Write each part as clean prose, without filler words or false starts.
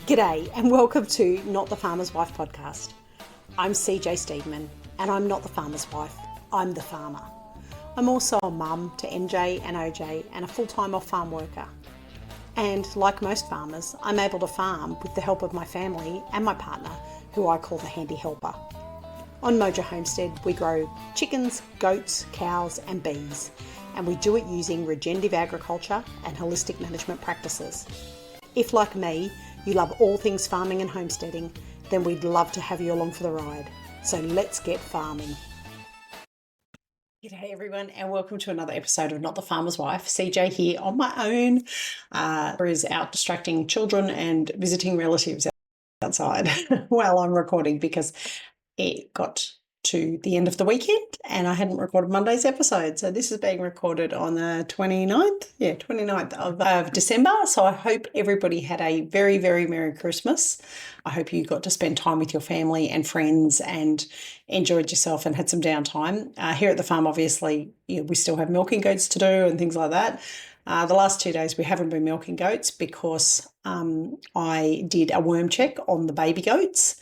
G'day and welcome to Not the Farmer's Wife podcast. I'm CJ Steedman and I'm not the farmer's wife, I'm the farmer. I'm also a mum to MJ and OJ and a full-time off-farm worker. And like most farmers, I'm able to farm with the help of my family and my partner, who I call the handy helper. On Mojo Homestead, we grow chickens, goats, cows and bees, and we do it using regenerative agriculture and holistic management practices. If, like me, you love all things farming and homesteading, then we'd love to have you along for the ride. So let's get farming. G'day everyone and welcome to another episode of Not the Farmer's Wife. CJ here on my own, is out distracting children and visiting relatives outside while I'm recording because it got to the end of the weekend and I hadn't recorded Monday's episode. So this is being recorded on the 29th of December. So I hope everybody had a very, very Merry Christmas. I hope you got to spend time with your family and friends and enjoyed yourself and had some downtime. Here at the farm, obviously, we still have milking goats to do and things like that. The last 2 days we haven't been milking goats because I did a worm check on the baby goats.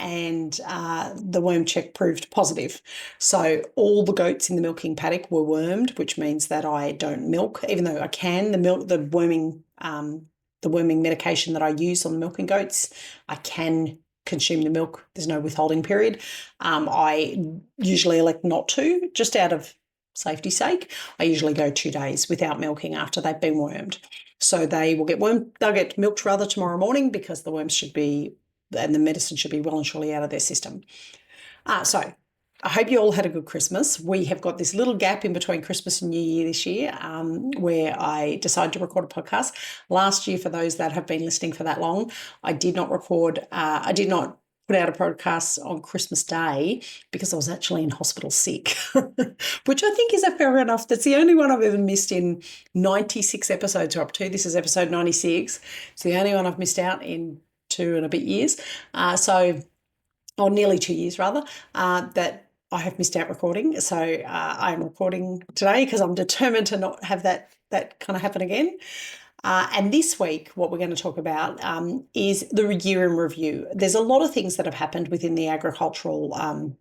And the worm check proved positive. So all the goats in the milking paddock were wormed, which means that I don't milk, even though I can. The worming medication that I use on the milking goats, I can consume the milk. There's no withholding period. I usually elect not to, just out of safety's sake. I usually go 2 days without milking after they've been wormed. So they'll get milked rather tomorrow morning because the worms should be, and the medicine should be well and surely out of their system. So I hope you all had a good Christmas. We have got this little gap in between Christmas and New Year this year where I decided to record a podcast. Last year, for those that have been listening for that long, I did not put out a podcast on Christmas Day because I was actually in hospital sick, which I think is a fair enough. That's the only one I've ever missed in 96 episodes we're up to. This is episode 96. It's the only one I've missed out in 2 and a bit years, or nearly 2 years rather, that I have missed out recording. So I'm recording today because I'm determined to not have that kind of happen again. And this week, what we're going to talk about is the year in review. There's a lot of things that have happened within the agricultural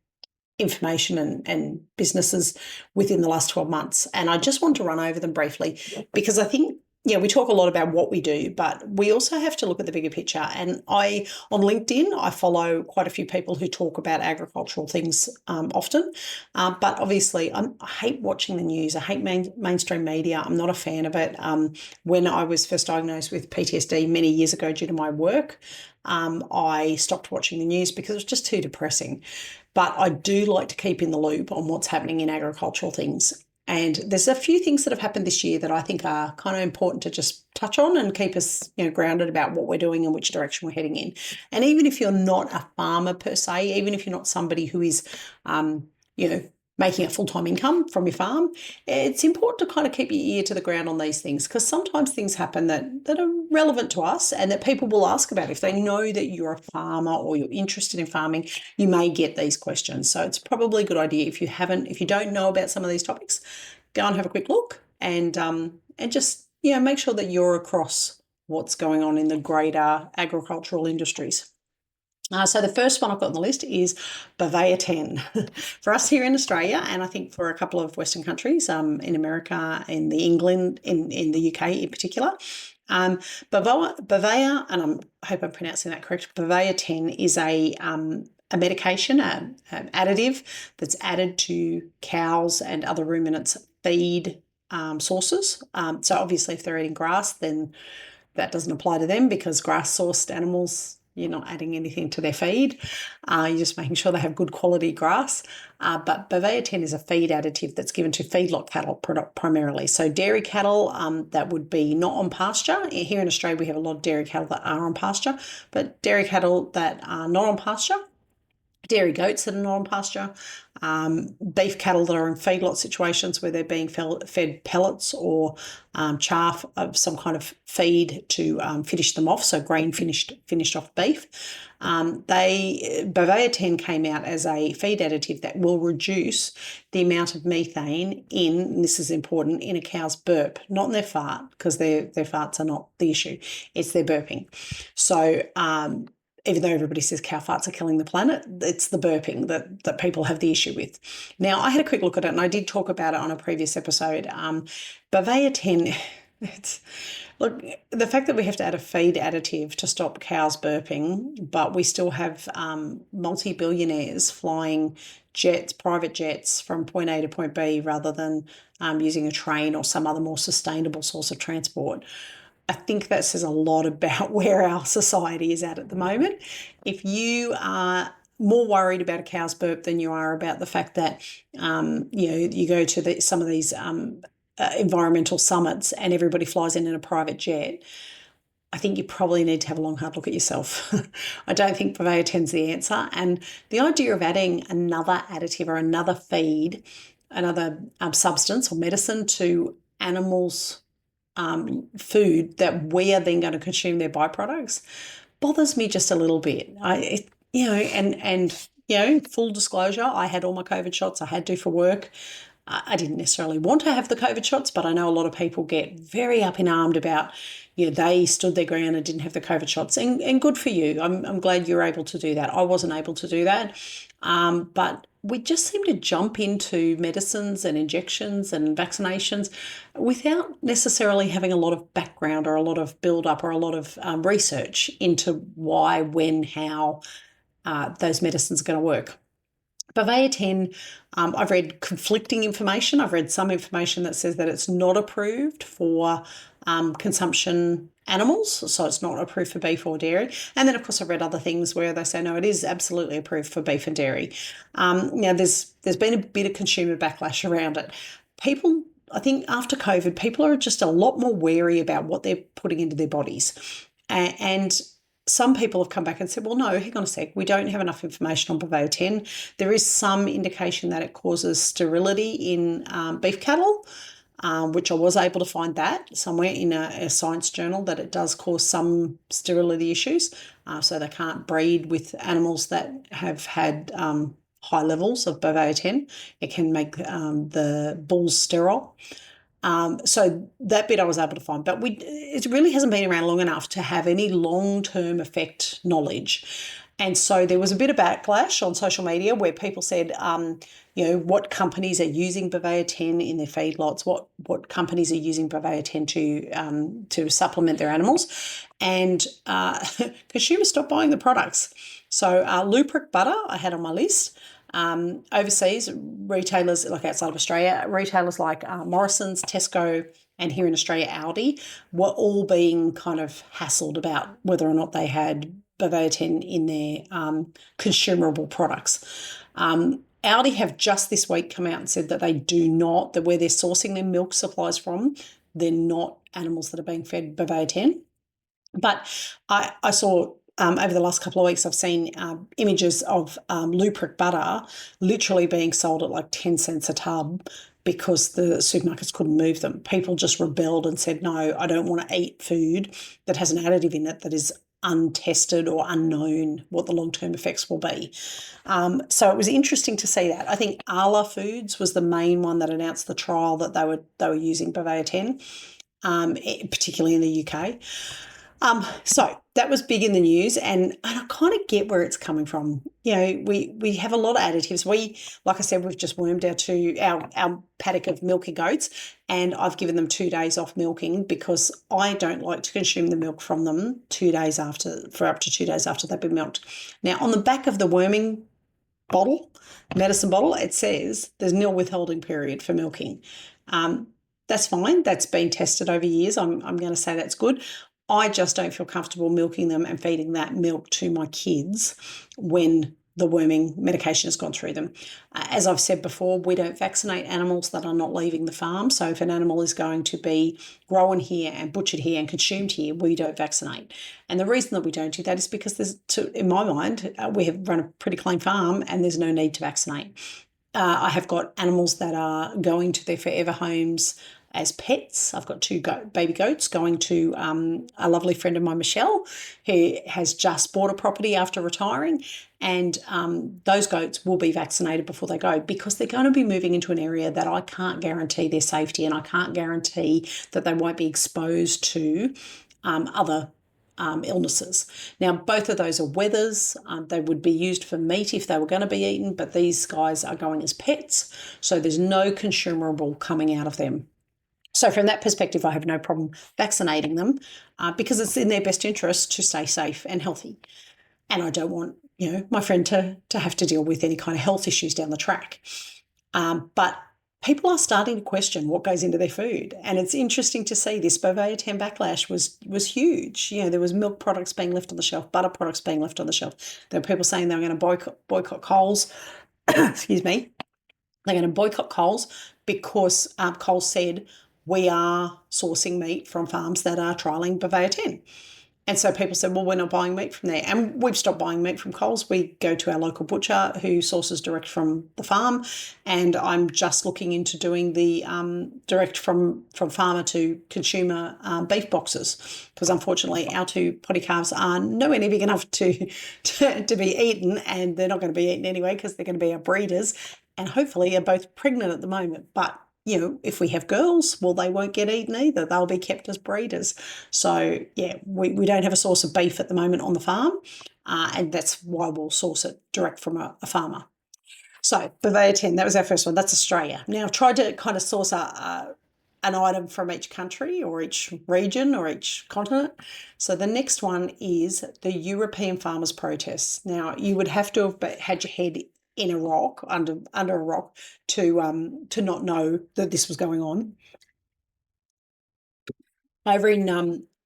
information and businesses within the last 12 months. And I just want to run over them briefly because I think, we talk a lot about what we do, but we also have to look at the bigger picture. And on LinkedIn, I follow quite a few people who talk about agricultural things often. But obviously, I hate watching the news. I hate mainstream media. I'm not a fan of it. When I was first diagnosed with PTSD many years ago due to my work, I stopped watching the news because it was just too depressing. But I do like to keep in the loop on what's happening in agricultural things. And there's a few things that have happened this year that I think are kind of important to just touch on and keep us, grounded about what we're doing and which direction we're heading in. And even if you're not a farmer per se, even if you're not somebody who is, making a full-time income from your farm, it's important to kind of keep your ear to the ground on these things because sometimes things happen that are relevant to us and that people will ask about. If they know that you're a farmer or you're interested in farming, you may get these questions. So it's probably a good idea if you don't know about some of these topics, go and have a quick look and just make sure that you're across what's going on in the greater agricultural industries. So the first one I've got on the list is Bovaer 10. For us here in Australia, and I think for a couple of Western countries, in America, in England, in the UK in particular, Bovaer, and I hope I'm pronouncing that correct, Bovaer 10 is a medication, an additive that's added to cows and other ruminants' feed sources. So obviously if they're eating grass, then that doesn't apply to them because grass-sourced animals, you're not adding anything to their feed. You're just making sure they have good quality grass. But Bovaer 10 is a feed additive that's given to feedlot cattle primarily. So dairy cattle that would be not on pasture. Here in Australia, we have a lot of dairy cattle that are on pasture, but dairy cattle that are not on pasture, dairy goats that are not on pasture, beef cattle that are in feedlot situations where they're being fed pellets or chaff of some kind of feed to finish them off, so grain finished off beef. Bovaer 10 came out as a feed additive that will reduce the amount of methane in, and this is important, in a cow's burp, not in their fart, because their farts are not the issue, it's their burping. So even though everybody says cow farts are killing the planet, it's the burping that people have the issue with. Now, I had a quick look at it, and I did talk about it on a previous episode. Bovaer 10, look, the fact that we have to add a feed additive to stop cows burping, but we still have multi-billionaires flying private jets from point A to point B rather than using a train or some other more sustainable source of transport. I think that says a lot about where our society is at the moment. If you are more worried about a cow's burp than you are about the fact that, you go to some of these environmental summits and everybody flies in a private jet, I think you probably need to have a long, hard look at yourself. I don't think Bovaer 10's the answer. And the idea of adding another additive or another feed, another substance or medicine to animals' food that we are then going to consume their byproducts bothers me just a little bit. Full disclosure, I had all my COVID shots. I had to for work. I didn't necessarily want to have the COVID shots, but I know a lot of people get very up in armed about, they stood their ground and didn't have the COVID shots, and good for you. I'm glad you're able to do that. I wasn't able to do that, but we just seem to jump into medicines and injections and vaccinations without necessarily having a lot of background or a lot of build-up or a lot of research into why, when, how those medicines are going to work. Bovaer 10, I've read conflicting information. I've read some information that says that it's not approved for consumption animals, so it's not approved for beef or dairy. And then, of course, I've read other things where they say, no, it is absolutely approved for beef and dairy. There's been a bit of consumer backlash around it. People, I think after COVID, people are just a lot more wary about what they're putting into their bodies. And some people have come back and said, well, no, hang on a sec, we don't have enough information on Bovaer 10. There is some indication that it causes sterility in beef cattle, which I was able to find that somewhere in a science journal, that it does cause some sterility issues. So they can't breed with animals that have had high levels of Bovaer 10. It can make the bulls sterile. So that bit I was able to find, but it really hasn't been around long enough to have any long-term effect knowledge. And so there was a bit of backlash on social media where people said, what companies are using Bovaer 10 in their feedlots, what companies are using Bovaer 10 to supplement their animals, and consumers stopped buying the products. So Lupric butter I had on my list. Overseas, retailers like outside of Australia, retailers like Morrison's, Tesco, and here in Australia, Aldi, were all being kind of hassled about whether or not they had Bovaer 10 in their consumable products. Aldi have just this week come out and said that they do not, that where they're sourcing their milk supplies from, they're not animals that are being fed Bovaer 10. But I saw over the last couple of weeks, I've seen images of Lupric butter literally being sold at like 10 cents a tub because the supermarkets couldn't move them. People just rebelled and said, no, I don't want to eat food that has an additive in it that is untested or unknown what the long-term effects will be. So it was interesting to see that. I think Arla Foods was the main one that announced the trial that they were using Bovaer 10, particularly in the UK. So that was big in the news, and I kind of get where it's coming from. We have a lot of additives. Like I said, we've just wormed our paddock of milky goats, and I've given them 2 days off milking because I don't like to consume the milk from them up to 2 days after they've been milked. Now, on the back of the worming medicine bottle, it says there's nil withholding period for milking. That's fine. That's been tested over years. I'm going to say that's good. I just don't feel comfortable milking them and feeding that milk to my kids when the worming medication has gone through them. As I've said before, we don't vaccinate animals that are not leaving the farm. So if an animal is going to be grown here and butchered here and consumed here, we don't vaccinate. And the reason that we don't do that is because in my mind, we have run a pretty clean farm and there's no need to vaccinate. I have got animals that are going to their forever homes as pets. I've got two baby goats going to a lovely friend of mine, Michelle, who has just bought a property after retiring. And those goats will be vaccinated before they go, because they're going to be moving into an area that I can't guarantee their safety, and I can't guarantee that they won't be exposed to other illnesses. Now, both of those are wethers. They would be used for meat if they were going to be eaten, but these guys are going as pets, so there's no consumable coming out of them. So from that perspective, I have no problem vaccinating them because it's in their best interest to stay safe and healthy. And I don't want, my friend to have to deal with any kind of health issues down the track. But people are starting to question what goes into their food. And it's interesting to see this Bovaer 10 backlash was huge. There was milk products being left on the shelf, butter products being left on the shelf. There were people saying they were going to boycott Coles. Excuse me. They're going to boycott Coles because Coles said, we are sourcing meat from farms that are trialling Bovaer 10. And so people said, well, we're not buying meat from there. And we've stopped buying meat from Coles. We go to our local butcher who sources direct from the farm. And I'm just looking into doing the direct from farmer to consumer beef boxes, because unfortunately our two potty calves are nowhere near big enough to be eaten, and they're not going to be eaten anyway because they're going to be our breeders, and hopefully are both pregnant at the moment. But if we have girls, well, they won't get eaten either. They'll be kept as breeders. So, yeah, we don't have a source of beef at the moment on the farm, and that's why we'll source it direct from a farmer. So, Bovaer 10, that was our first one. That's Australia. Now, I've tried to kind of source an item from each country or each region or each continent. So the next one is the European farmers' protests. Now, you would have to have had your head in a rock, under a rock, to not know that this was going on. Over in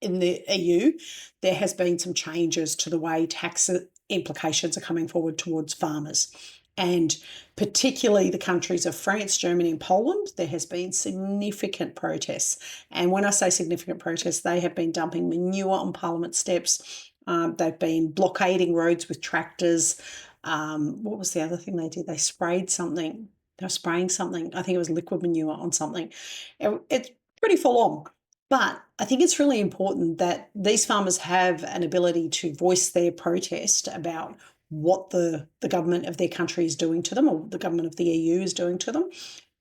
the EU, there has been some changes to the way tax implications are coming forward towards farmers. And particularly the countries of France, Germany and Poland, there has been significant protests. And when I say significant protests, they have been dumping manure on Parliament steps. They've been blockading roads with tractors. What was the other thing they did? They sprayed something. They were spraying something. I think it was liquid manure on something. It's pretty full on. But I think it's really important that these farmers have an ability to voice their protest about what the government of their country is doing to them, or the government of the EU is doing to them.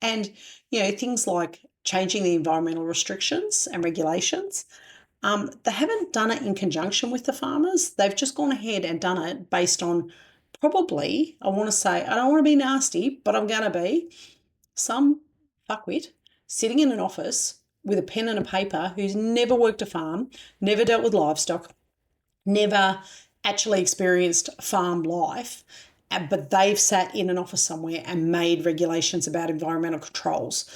And, things like changing the environmental restrictions and regulations. They haven't done it in conjunction with the farmers. They've just gone ahead and done it based on probably, I want to say, I don't want to be nasty, but I'm going to be some fuckwit sitting in an office with a pen and a paper who's never worked a farm, never dealt with livestock, never actually experienced farm life, but they've sat in an office somewhere and made regulations about environmental controls.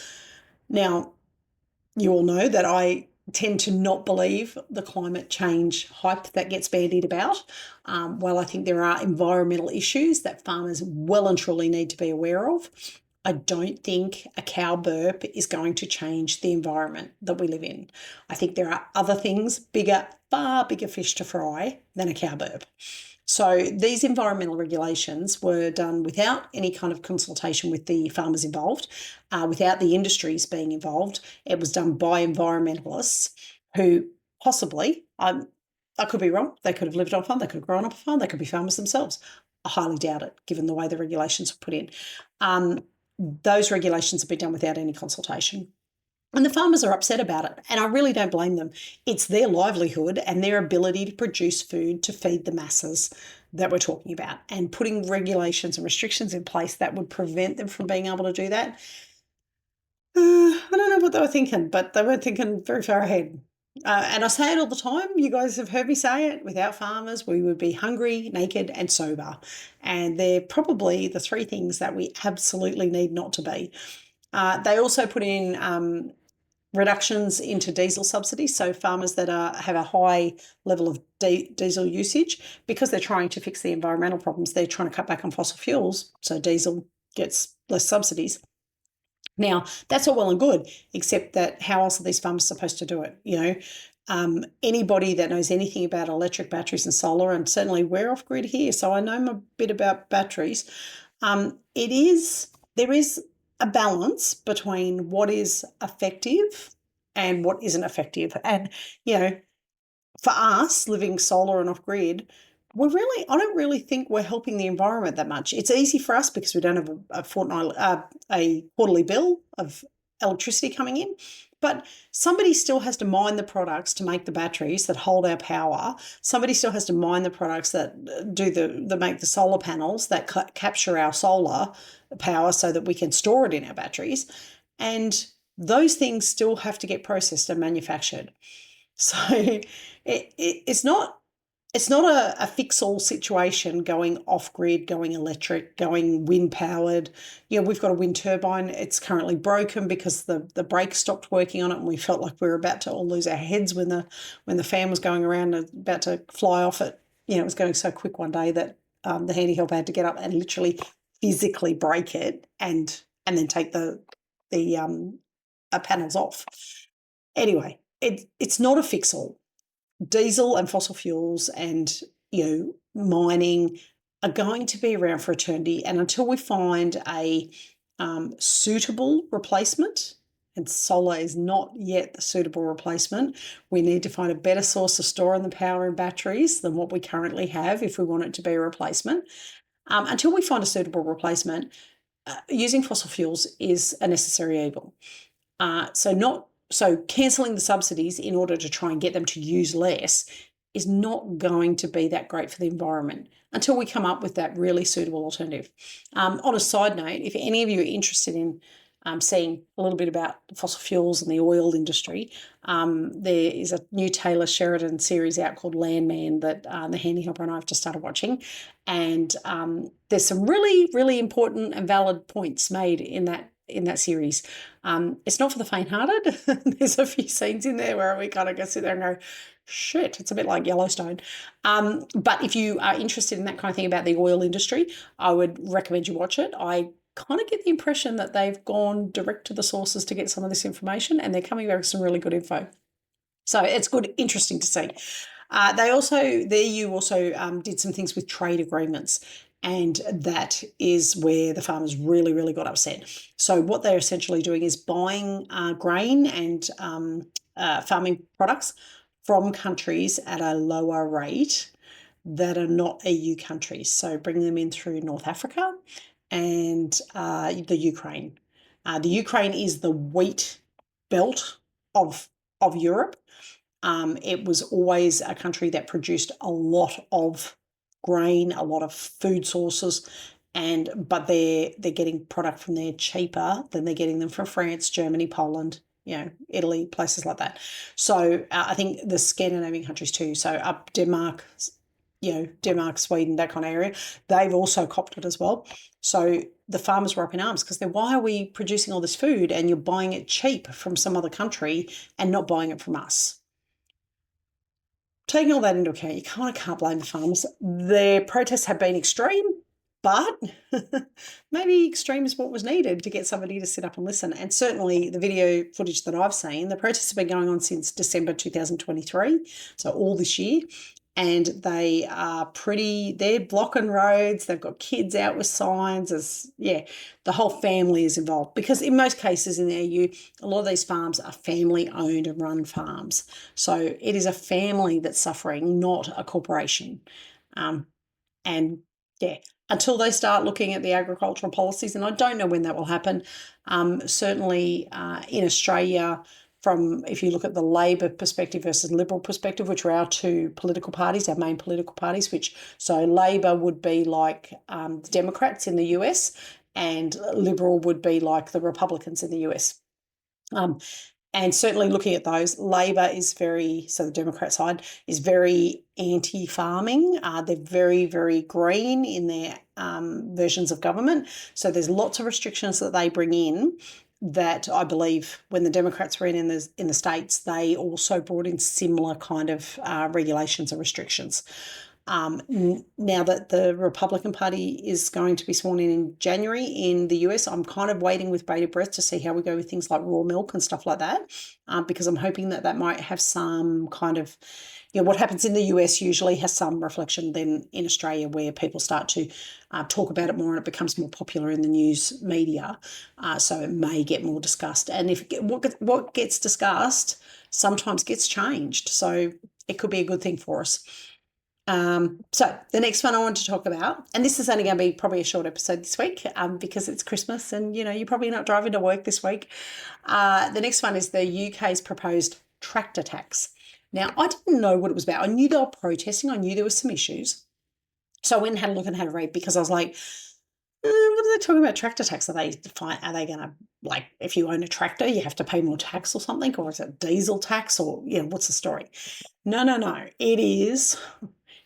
Now, you all know that I tend to not believe the climate change hype that gets bandied about. Well, I think there are environmental issues that farmers well and truly need to be aware of. I don't think a cow burp is going to change the environment that we live in. I think there are other things, far bigger fish to fry than a cow burp. So these environmental regulations were done without any kind of consultation with the farmers involved, without the industries being involved. It was done by environmentalists who possibly, I could be wrong, they could have lived on a farm, they could have grown up a farm, they could be farmers themselves. I highly doubt it, given the way the regulations were put in. Those regulations have been done without any consultation. And the farmers are upset about it, and I really don't blame them. It's their livelihood and their ability to produce food to feed the masses that we're talking about, and putting regulations and restrictions in place that would prevent them from being able to do that. I don't know what they were thinking, but they weren't thinking very far ahead. And I say it all the time. You guys have heard me say it. Without farmers, we would be hungry, naked and sober. And they're probably the three things that we absolutely need not to be. They also put in reductions into diesel subsidies. So farmers that have a high level of diesel usage, because they're trying to fix the environmental problems, they're trying to cut back on fossil fuels. So diesel gets less subsidies. Now, that's all well and good, except that how else are these farmers supposed to do it? Anybody that knows anything about electric batteries and solar, and certainly we're off grid here, so I know a bit about batteries. There is a balance between what is effective and what isn't effective. And, for us living solar and off grid, I don't really think we're helping the environment that much. It's easy for us because we don't have a quarterly bill of electricity coming in, but somebody still has to mine the products to make the batteries that hold our power. Somebody still has to mine the products that make the solar panels that capture our solar power so that we can store it in our batteries. And those things still have to get processed and manufactured. So it's not a fix-all situation going off-grid, going electric, going wind-powered. We've got a wind turbine. It's currently broken because the brakes stopped working on it, and we felt like we were about to all lose our heads when the fan was going around and about to fly off it. It was going so quick one day that the handy helper had to get up and literally physically break it and then take the panels off. Anyway, it's not a fix-all. Diesel and fossil fuels and mining are going to be around for eternity, and until we find a suitable replacement, and solar is not yet the suitable replacement, we need to find a better source of storing the power in batteries than what we currently have if we want it to be a replacement. Until we find a suitable replacement, using fossil fuels is a necessary evil. So cancelling the subsidies in order to try and get them to use less is not going to be that great for the environment until we come up with that really suitable alternative. On a side note, if any of you are interested in seeing a little bit about fossil fuels and the oil industry, there is a new Taylor Sheridan series out called Landman that the handy helper and I have just started watching. And there's some really, really important and valid points made in that series. It's not for the faint-hearted. There's a few scenes in there where we kind of go sit there and go, shit, it's a bit like Yellowstone. But if you are interested in that kind of thing about the oil industry, I would recommend you watch it. I kind of get the impression that they've gone direct to the sources to get some of this information, and they're coming back with some really good info. So it's interesting to see. The EU also did some things with trade agreements, and that is where the farmers really, really got upset. So what they're essentially doing is buying grain and farming products from countries at a lower rate that are not EU countries. So bringing them in through North Africa and the Ukraine. The Ukraine is the wheat belt of Europe. It was always a country that produced a lot of grain, a lot of food sources, but they're getting product from there cheaper than they're getting them from France, Germany, Poland, Italy, places like that. So I think the Scandinavian countries too. So up Denmark, Sweden, that kind of area, they've also copped it as well. So the farmers were up in arms because why are we producing all this food and you're buying it cheap from some other country and not buying it from us? Taking all that into account, you kind of can't blame the farmers. Their protests have been extreme, but maybe extreme is what was needed to get somebody to sit up and listen. And certainly the video footage that I've seen, the protests have been going on since December 2023, so all this year. And they're blocking roads. They've got kids out with signs. The whole family is involved because in most cases in the EU, a lot of these farms are family owned and run farms. So it is a family that's suffering, not a corporation. Until they start looking at the agricultural policies, and I don't know when that will happen. Certainly in Australia, if you look at the Labor perspective versus Liberal perspective, which are our two political parties, our main political parties, so Labor would be like the Democrats in the US and Liberal would be like the Republicans in the US. And certainly looking at those, Labor so the Democrat side is very anti-farming. They're very, very green in their versions of government. So there's lots of restrictions that they bring in that I believe when the Democrats were in the States, they also brought in similar kind of regulations and restrictions. Now that the Republican Party is going to be sworn in January in the US, I'm kind of waiting with bated breath to see how we go with things like raw milk and stuff like that, because I'm hoping that that might have some kind of, what happens in the US usually has some reflection then in Australia, where people start to talk about it more and it becomes more popular in the news media. So it may get more discussed. And if what gets discussed sometimes gets changed. So it could be a good thing for us. So the next one I want to talk about, and this is only going to be probably a short episode this week, because it's Christmas and, you're probably not driving to work this week. The next one is the UK's proposed tractor tax. Now, I didn't know what it was about. I knew they were protesting. I knew there were some issues. So I went and had a look and had a read, because I was like, what are they talking about tractor tax? Are they going to, like, if you own a tractor, you have to pay more tax or something? Or is it diesel tax? Or, what's the story? No. It is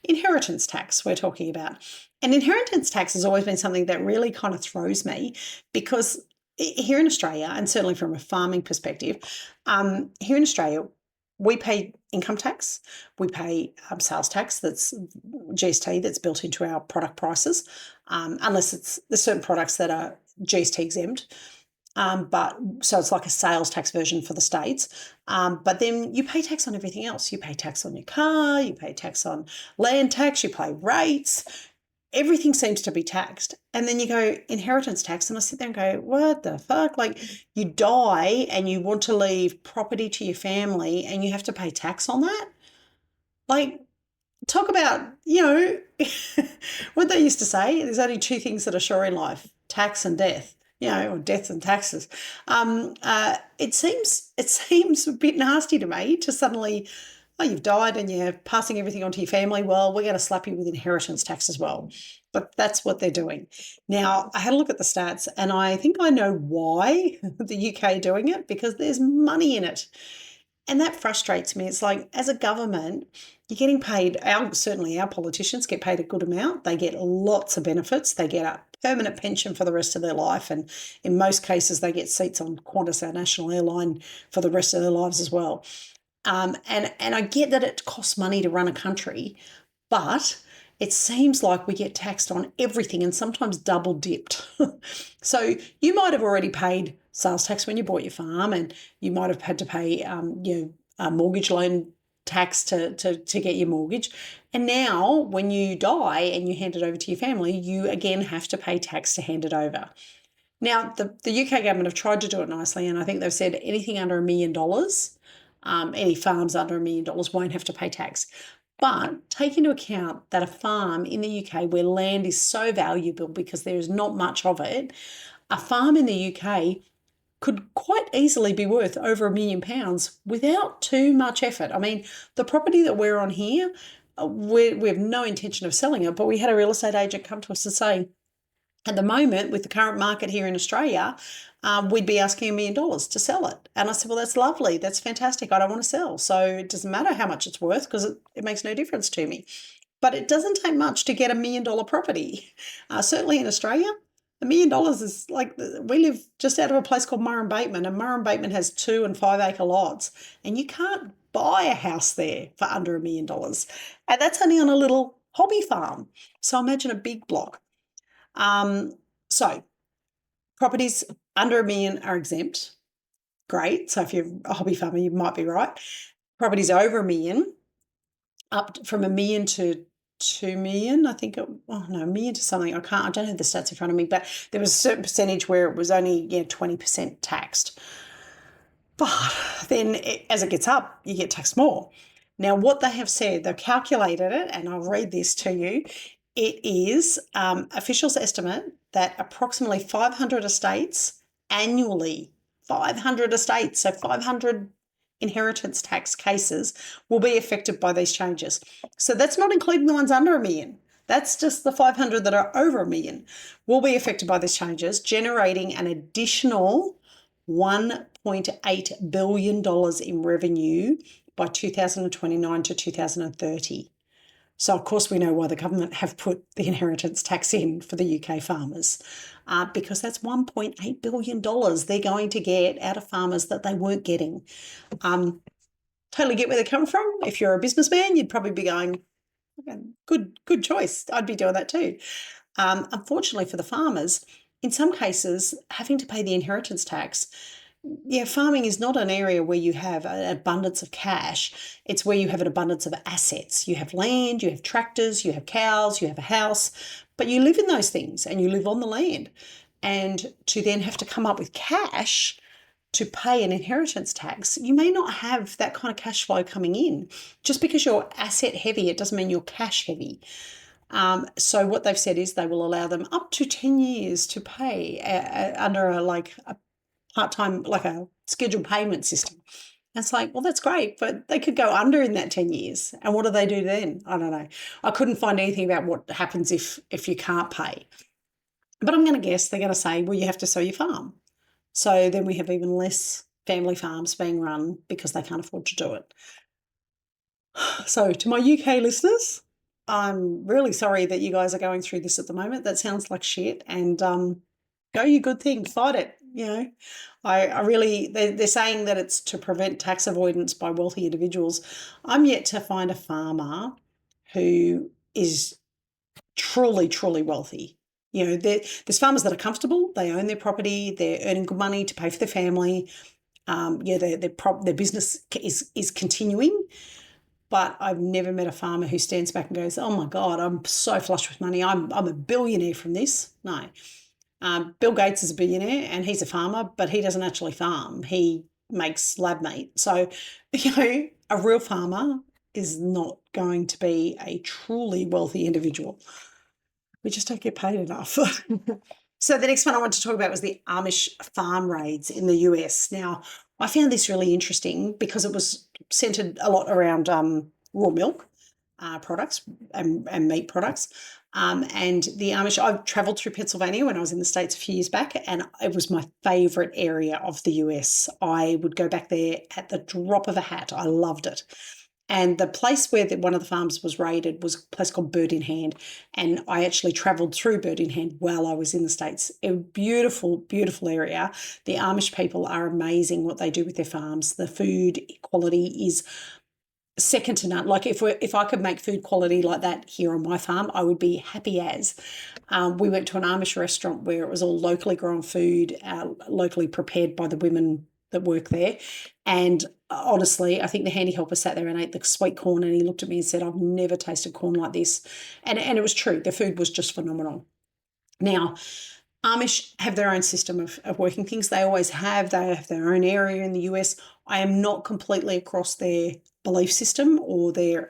inheritance tax we're talking about. And inheritance tax has always been something that really kind of throws me, because here in Australia, and certainly from a farming perspective, here in Australia, we pay income tax, we pay sales tax, that's GST, that's built into our product prices, unless there's certain products that are GST exempt. But so it's like a sales tax version for the states. But then you pay tax on everything else. You pay tax on your car, you pay tax on land tax, you pay rates. Everything seems to be taxed. And then you go inheritance tax, and I sit there and go, what the fuck? Like, you die and you want to leave property to your family and you have to pay tax on that? Like, talk about, what they used to say, there's only two things that are sure in life: tax and death. Or death and taxes. It seems a bit nasty to me to suddenly, you've died and you're passing everything on to your family. Well, we're going to slap you with inheritance tax as well. But that's what they're doing. Now, I had a look at the stats, and I think I know why the UK are doing it, because there's money in it. And that frustrates me. It's like, as a government, you're getting paid, certainly our politicians get paid a good amount. They get lots of benefits. They get a permanent pension for the rest of their life. And in most cases, they get seats on Qantas, our national airline, for the rest of their lives as well. And I get that it costs money to run a country, but it seems like we get taxed on everything, and sometimes double dipped. So you might have already paid sales tax when you bought your farm, and you might have had to pay a mortgage loan tax to get your mortgage. And now when you die and you hand it over to your family, you again have to pay tax to hand it over. Now, the UK government have tried to do it nicely, and I think they've said anything under $1 million, any farms under $1 million won't have to pay tax. But take into account that a farm in the UK, where land is so valuable because there is not much of it, a farm in the UK could quite easily be worth over £1 million without too much effort. I mean, the property that we're on here, we have no intention of selling it, but we had a real estate agent come to us and say, at the moment, with the current market here in Australia, we'd be asking $1 million to sell it. And I said, well, that's lovely. That's fantastic. I don't want to sell. So it doesn't matter how much it's worth, because it makes no difference to me. But it doesn't take much to get $1 million property. Certainly in Australia, $1 million is like, we live just out of a place called Murrum Bateman, and Murrum Bateman has 2 and 5 acre lots, and you can't buy a house there for under $1 million. And that's only on a little hobby farm. So imagine a big block. So properties under $1 million are exempt. Great. So if you're a hobby farmer, you might be right. Properties over $1 million, up from $1 million to $2 million, I think. $1 million to something. I don't have the stats in front of me, but there was a certain percentage where it was only 20% taxed. But then as it gets up, you get taxed more. Now, what they have said, they've calculated it, and I'll read this to you. It is officials estimate that approximately 500 estates annually, 500 estates, so 500 inheritance tax cases will be affected by these changes. So that's not including the ones under $1 million. That's just the 500 that are over $1 million will be affected by these changes, generating an additional $1.8 billion in revenue by 2029 to 2030. So, of course, we know why the government have put the inheritance tax in for the UK farmers, because that's $1.8 billion they're going to get out of farmers that they weren't getting. Totally get where they're coming from. If you're a businessman, you'd probably be going, okay, good choice. I'd be doing that too. Unfortunately for the farmers, in some cases, having to pay the inheritance tax, farming is not an area where you have an abundance of cash. It's where you have an abundance of assets. You have land, you have tractors, you have cows, you have a house, but you live in those things and you live on the land. And to then have to come up with cash to pay an inheritance tax, you may not have that kind of cash flow coming in. Just because you're asset heavy, it doesn't mean you're cash heavy. So what they've said is they will allow them up to 10 years to pay under a part-time, like a scheduled payment system. And it's like, well, that's great, but they could go under in that 10 years. And what do they do then? I don't know. I couldn't find anything about what happens if you can't pay. But I'm going to guess they're going to say, well, you have to sell your farm. So then we have even less family farms being run because they can't afford to do it. So to my UK listeners, I'm really sorry that you guys are going through this at the moment. That sounds like shit. And go your good thing, fight it. I really, they're saying that it's to prevent tax avoidance by wealthy individuals. I'm yet to find a farmer who is truly, truly wealthy. There's farmers that are comfortable. They own their property. They're earning good money to pay for their family. Their business is continuing. But I've never met a farmer who stands back and goes, oh my God, I'm so flush with money. I'm a billionaire from this. No. Bill Gates is a billionaire and he's a farmer, but he doesn't actually farm. He makes lab meat. So, a real farmer is not going to be a truly wealthy individual. We just don't get paid enough. So the next one I wanted to talk about was the Amish Farm Raids in the US. Now, I found this really interesting because it was centered a lot around raw milk products and meat products. And the Amish, I travelled through Pennsylvania when I was in the States a few years back, and it was my favourite area of the US. I would go back there at the drop of a hat. I loved it. And the place where one of the farms was raided was a place called Bird in Hand. And I actually travelled through Bird in Hand while I was in the States. A beautiful, beautiful area. The Amish people are amazing what they do with their farms. The food quality is second to none. Like if I could make food quality like that here on my farm, I would be happy as. We went to an Amish restaurant where it was all locally grown food, locally prepared by the women that work there. And honestly, I think the handy helper sat there and ate the sweet corn and he looked at me and said, I've never tasted corn like this. And it was true. The food was just phenomenal. Now, Amish have their own system of working things. They always have. They have their own area in the US. I am not completely across their belief system or their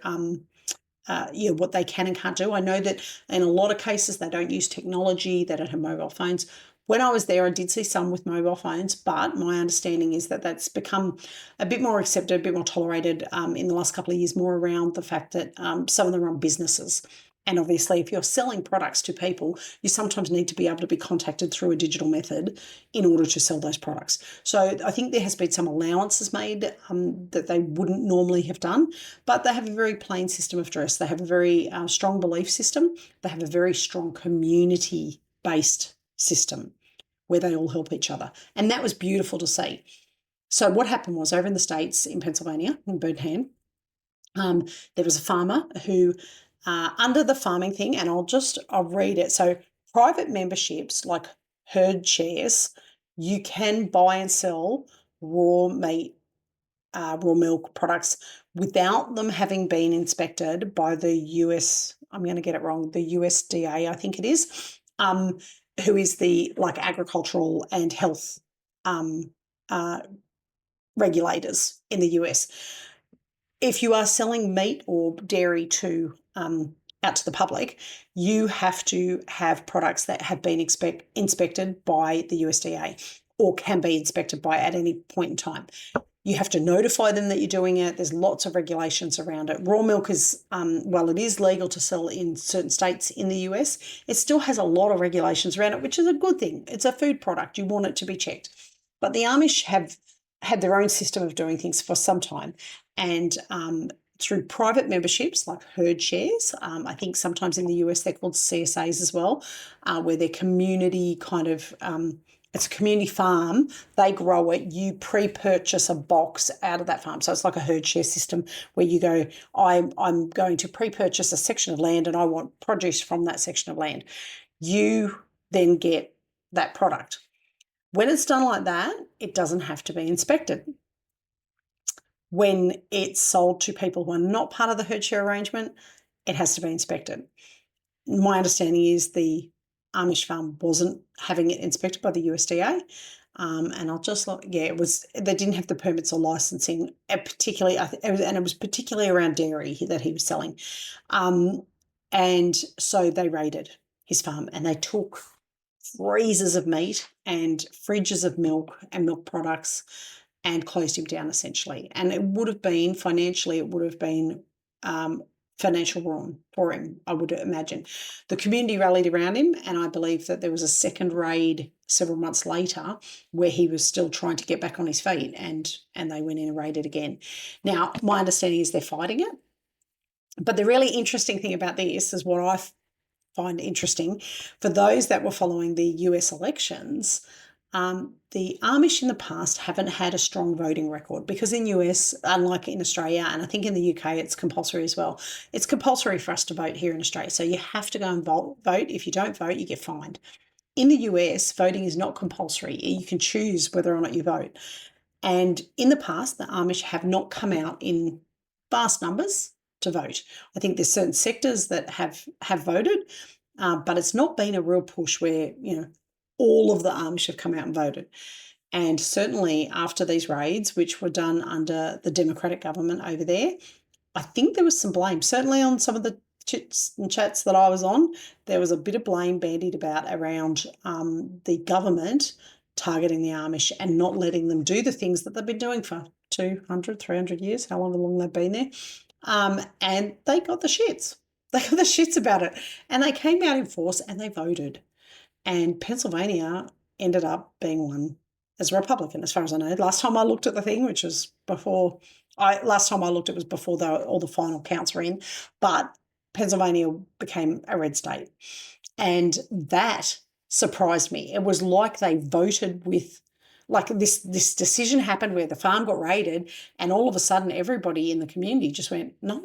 what they can and can't do. I know that in a lot of cases they don't use technology, they don't have mobile phones. When I was there, I did see some with mobile phones, but my understanding is that that's become a bit more accepted, a bit more tolerated in the last couple of years, more around the fact that some of them run businesses. And obviously, if you're selling products to people, you sometimes need to be able to be contacted through a digital method in order to sell those products. So I think there has been some allowances made that they wouldn't normally have done, but they have a very plain system of dress. They have a very strong belief system. They have a very strong community-based system where they all help each other. And that was beautiful to see. So what happened was over in the States, in Pennsylvania, in Birdham, there was a farmer who under the farming thing, and I'll read it. So private memberships like herd shares, you can buy and sell raw meat, raw milk products without them having been inspected by the US, I'm going to get it wrong, the USDA, I think it is, who is the agricultural and health regulators in the US. If you are selling meat or dairy to out to the public, you have to have products that have been inspected by the USDA or can be inspected by at any point in time. You have to notify them that you're doing it. There's lots of regulations around it. Raw milk is, while it is legal to sell in certain states in the US, it still has a lot of regulations around it, which is a good thing. It's a food product. You want it to be checked. But the Amish have had their own system of doing things for some time. And through private memberships like herd shares. I think sometimes in the US they're called CSAs as well, where they're community kind of, it's a community farm. They grow it. You pre-purchase a box out of that farm. So it's like a herd share system where you go, I'm going to pre-purchase a section of land and I want produce from that section of land. You then get that product. When it's done like that, it doesn't have to be inspected. When it's sold to people who are not part of the herd share arrangement, it has to be inspected. My understanding is the Amish farm wasn't having it inspected by the USDA. And I'll just look, yeah, it was, they didn't have the permits or licensing, particularly, and it was particularly around dairy that he was selling. And so they raided his farm and they took freezers of meat and fridges of milk and milk products and closed him down essentially. And it would have been, financially, it would have been financial ruin for him, I would imagine. The community rallied around him, and I believe that there was a second raid several months later where he was still trying to get back on his feet, and they went in and raided again. Now, my understanding is they're fighting it. But the really interesting thing about this is what I find interesting for those that were following the US elections. The Amish in the past haven't had a strong voting record because in US, unlike in Australia, and I think in the UK it's compulsory as well, it's compulsory for us to vote here in Australia. So you have to go and vote. If you don't vote, you get fined. In the US, voting is not compulsory. You can choose whether or not you vote. And in the past, the Amish have not come out in vast numbers to vote. I think there's certain sectors that have voted, but it's not been a real push where, all of the Amish have come out and voted. And certainly after these raids, which were done under the Democratic government over there, I think there was some blame. Certainly on some of the chits and chats that I was on, there was a bit of blame bandied about around the government targeting the Amish and not letting them do the things that they've been doing for 200, 300 years, however long they've been there. And they got the shits. They got the shits about it. And they came out in force and they voted. And Pennsylvania ended up being won as a Republican, as far as I know. Last time I looked at the thing, which was before, last time I looked, it was before all the final counts were in, but Pennsylvania became a red state. And that surprised me. It was like they voted with, like this decision happened where the farm got raided and all of a sudden everybody in the community just went, no,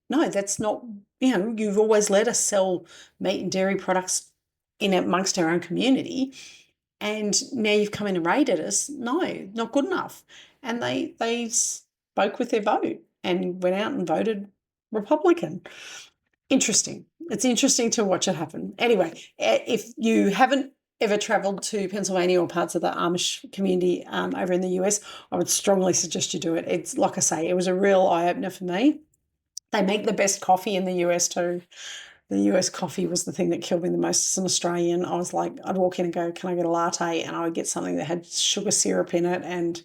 that's not, you've always let us sell meat and dairy products in amongst our own community, and now you've come in and raided us. No, not good enough. And they spoke with their vote and went out and voted Republican. Interesting. It's interesting to watch it happen. Anyway, if you haven't ever travelled to Pennsylvania or parts of the Amish community over in the US, I would strongly suggest you do it. It's, like I say, it was a real eye-opener for me. They make the best coffee in the US too. The US coffee was the thing that killed me the most as an Australian. I was like, I'd walk in and go, can I get a latte? And I would get something that had sugar syrup in it. And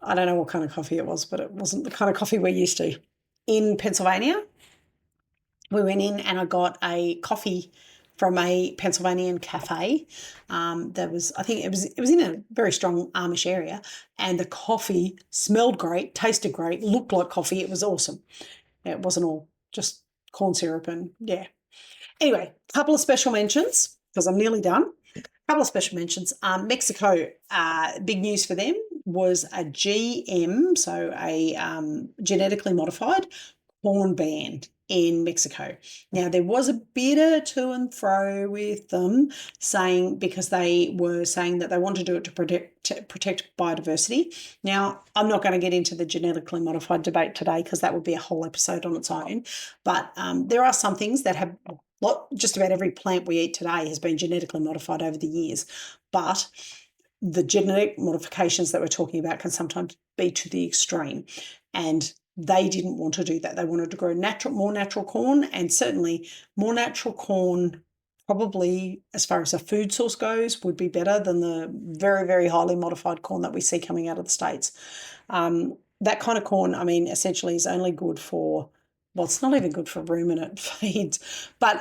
I don't know what kind of coffee it was, but it wasn't the kind of coffee we're used to. In Pennsylvania, we went in and I got a coffee from a Pennsylvanian cafe. That was, I think it was in a very strong Amish area, and the coffee smelled great, tasted great, looked like coffee. It was awesome. It wasn't all just corn syrup and yeah. Anyway, a couple of special mentions because I'm nearly done. A couple of special mentions. Mexico, big news for them was a GM, so a genetically modified corn ban in Mexico. Now, there was a bit of to and fro with them because they were saying that they want to do it to protect biodiversity. Now, I'm not going to get into the genetically modified debate today because that would be a whole episode on its own. But there are some things that have, just about every plant we eat today has been genetically modified over the years. But the genetic modifications that we're talking about can sometimes be to the extreme. And they didn't want to do that. They wanted to grow more natural corn, and certainly more natural corn, probably as far as a food source goes, would be better than the very, very highly modified corn that we see coming out of the States. That kind of corn, I mean, essentially is only good for, well, it's not even good for ruminant feeds, but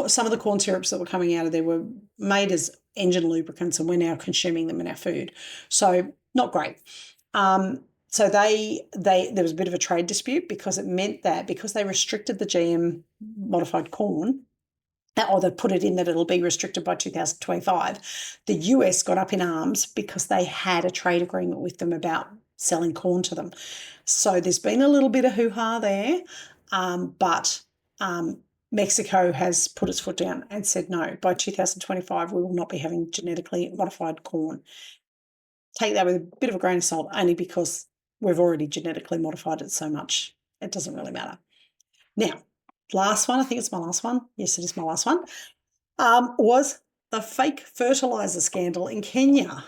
some of the corn syrups that were coming out of there were made as engine lubricants, and we're now consuming them in our food. So not great. So there was a bit of a trade dispute because it meant that because they restricted the GM modified corn, or they put it in that it'll be restricted by 2025, the US got up in arms because they had a trade agreement with them about selling corn to them. So there's been a little bit of hoo-ha there, but Mexico has put its foot down and said, no, by 2025, we will not be having genetically modified corn. Take that with a bit of a grain of salt, only because we've already genetically modified it so much. It doesn't really matter. Now, last one, I think it's my last one. Yes, it is my last one, was the fake fertilizer scandal in Kenya.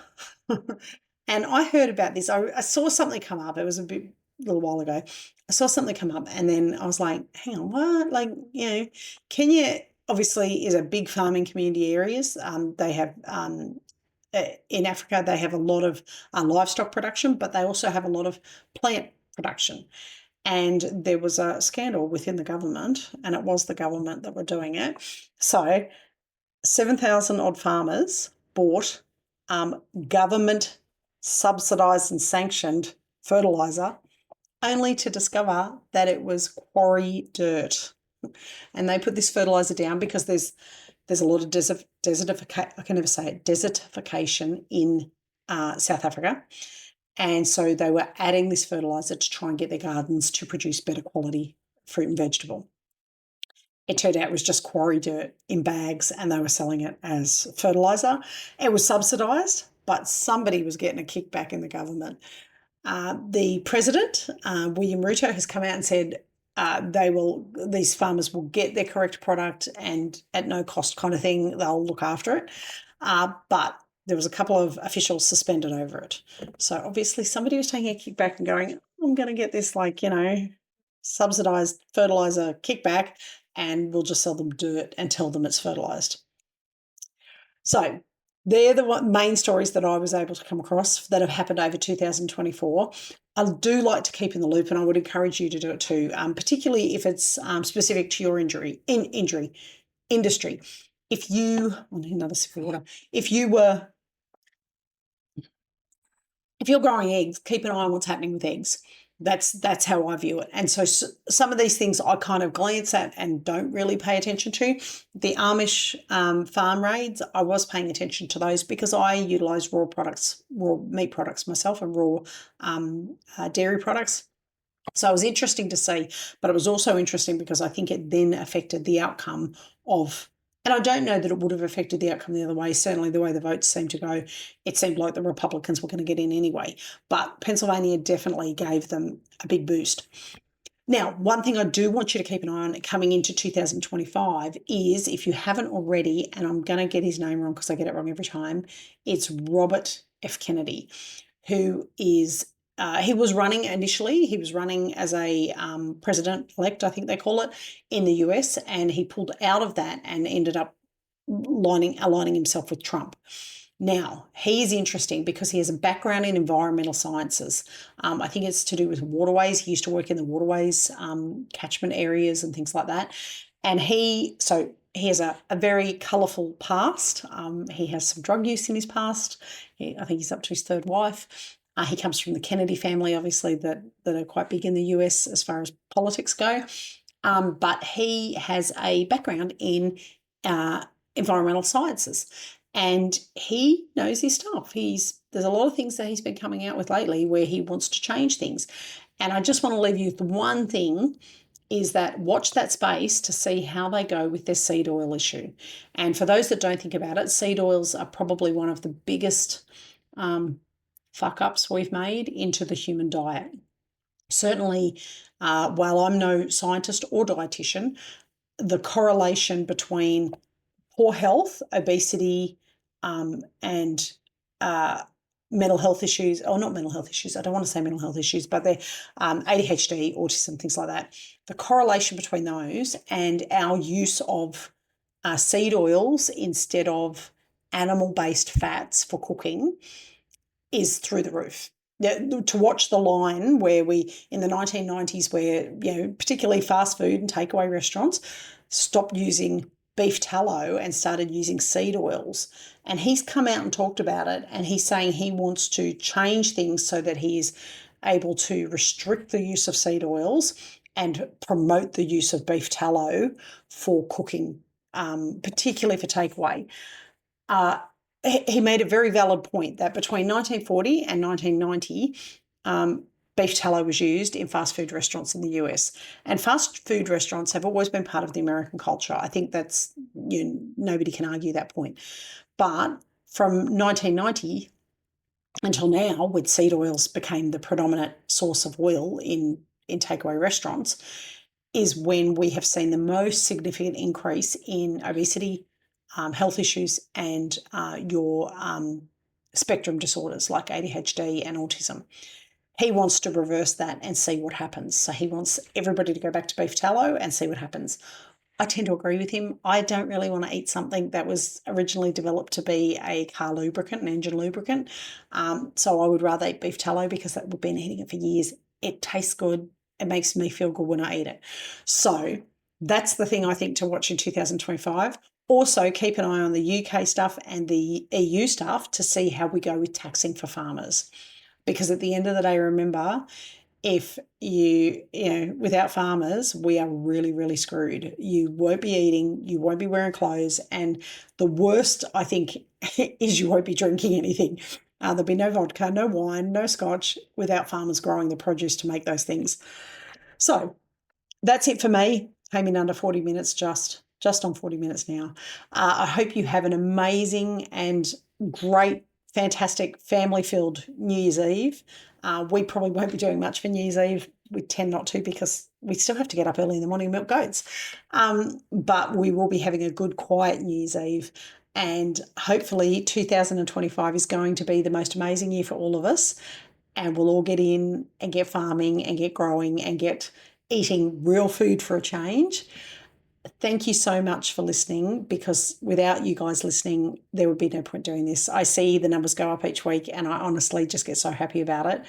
And I heard about this. I saw something come up. It was a little while ago. I saw something come up and then I was like, hang on, what? Like, Kenya obviously is a big farming community areas. They have in Africa, they have a lot of livestock production, but they also have a lot of plant production. And there was a scandal within the government, and it was the government that were doing it. So 7,000 odd farmers bought government subsidized and sanctioned fertilizer, only to discover that it was quarry dirt. And they put this fertilizer down because there's a lot of desertification in South Africa. And so they were adding this fertilizer to try and get their gardens to produce better quality fruit and vegetable. It turned out it was just quarry dirt in bags and they were selling it as fertilizer. It was subsidized, but somebody was getting a kickback in the government. The president, William Ruto, has come out and said these farmers will get their correct product and at no cost kind of thing, they'll look after it. But there was a couple of officials suspended over it. So obviously somebody was taking a kickback and going, I'm going to get this subsidized fertilizer kickback and we'll just sell them dirt and tell them it's fertilized. So they're the main stories that I was able to come across that have happened over 2024. I do like to keep in the loop and I would encourage you to do it too, particularly if it's specific to your industry. If you, I need another sip of water. If you're growing eggs, keep an eye on what's happening with eggs. That's how I view it. And so some of these things I kind of glance at and don't really pay attention to. The Amish Farm Raids, I was paying attention to those because I utilise raw meat products myself and raw dairy products. So it was interesting to see, but it was also interesting because I think it then affected the outcome of, and I don't know that it would have affected the outcome the other way. Certainly the way the votes seemed to go, it seemed like the Republicans were going to get in anyway. But Pennsylvania definitely gave them a big boost. Now, one thing I do want you to keep an eye on coming into 2025 is, if you haven't already, and I'm going to get his name wrong because I get it wrong every time, it's Robert F. Kennedy, who is he was running initially. He was running as a president-elect, I think they call it, in the US, and he pulled out of that and ended up aligning himself with Trump. Now, he is interesting because he has a background in environmental sciences. I think it's to do with waterways. He used to work in the waterways, catchment areas and things like that. And he has a very colourful past. He has some drug use in his past. I think he's up to his third wife. He comes from the Kennedy family, obviously, that are quite big in the US as far as politics go. But he has a background in environmental sciences. And he knows his stuff. There's a lot of things that he's been coming out with lately where he wants to change things. And I just want to leave you with one thing, is that watch that space to see how they go with their seed oil issue. And for those that don't think about it, seed oils are probably one of the biggest fuck-ups we've made into the human diet. Certainly, while I'm no scientist or dietitian, the correlation between poor health, obesity, and mental health issues, or not mental health issues, I don't want to say mental health issues, but they're ADHD, autism, things like that. The correlation between those and our use of seed oils instead of animal-based fats for cooking is through the roof. To watch the line where in the 1990s, where, particularly fast food and takeaway restaurants stopped using beef tallow and started using seed oils. And he's come out and talked about it, and he's saying he wants to change things so that he's able to restrict the use of seed oils and promote the use of beef tallow for cooking, particularly for takeaway. He made a very valid point that between 1940 and 1990, beef tallow was used in fast food restaurants in the US. And fast food restaurants have always been part of the American culture. I think that's, nobody can argue that point. But from 1990 until now, when seed oils became the predominant source of oil in takeaway restaurants, is when we have seen the most significant increase in obesity, health issues, and your spectrum disorders like ADHD and autism. He wants to reverse that and see what happens. So he wants everybody to go back to beef tallow and see what happens. I tend to agree with him. I don't really want to eat something that was originally developed to be a car lubricant, an engine lubricant. So I would rather eat beef tallow because we've been eating it for years. It tastes good. It makes me feel good when I eat it. So that's the thing I think to watch in 2025. Also, keep an eye on the UK stuff and the EU stuff to see how we go with taxing for farmers. Because at the end of the day, remember, if without farmers, we are really, really screwed. You won't be eating, you won't be wearing clothes, and the worst, I think, is you won't be drinking anything. There'll be no vodka, no wine, no scotch without farmers growing the produce to make those things. So that's it for me. Came in under 40 minutes, just on 40 minutes now. I hope you have an amazing and great, fantastic, family-filled New Year's Eve. We probably won't be doing much for New Year's Eve. We tend not to because we still have to get up early in the morning and milk goats. But we will be having a good, quiet New Year's Eve. And hopefully 2025 is going to be the most amazing year for all of us. And we'll all get in and get farming and get growing and get eating real food for a change. Thank you so much for listening, because without you guys listening, there would be no point doing this. I see the numbers go up each week and I honestly just get so happy about it.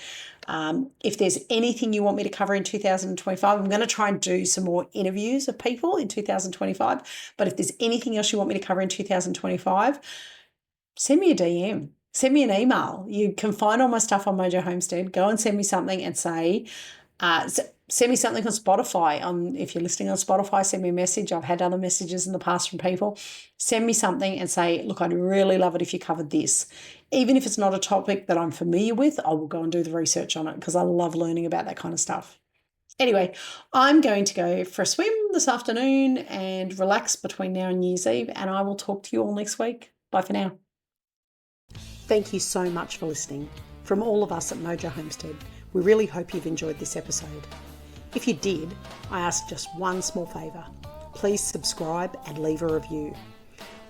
If there's anything you want me to cover in 2025, I'm going to try and do some more interviews of people in 2025. But if there's anything else you want me to cover in 2025, send me a DM. Send me an email. You can find all my stuff on Mojo Homestead. Go and send me something and say, send me something on Spotify. If you're listening on Spotify, send me a message. I've had other messages in the past from people. Send me something and say, look, I'd really love it if you covered this. Even if it's not a topic that I'm familiar with, I will go and do the research on it because I love learning about that kind of stuff. Anyway, I'm going to go for a swim this afternoon and relax between now and New Year's Eve, and I will talk to you all next week. Bye for now. Thank you so much for listening. From all of us at Mojo Homestead, we really hope you've enjoyed this episode. If you did, I ask just one small favour. Please subscribe and leave a review.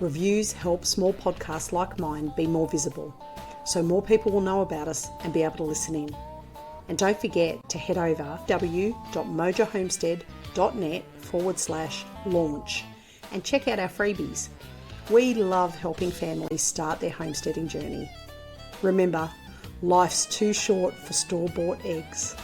Reviews help small podcasts like mine be more visible, so more people will know about us and be able to listen in. And don't forget to head over www.mojohomestead.net/launch and check out our freebies. We love helping families start their homesteading journey. Remember, life's too short for store-bought eggs.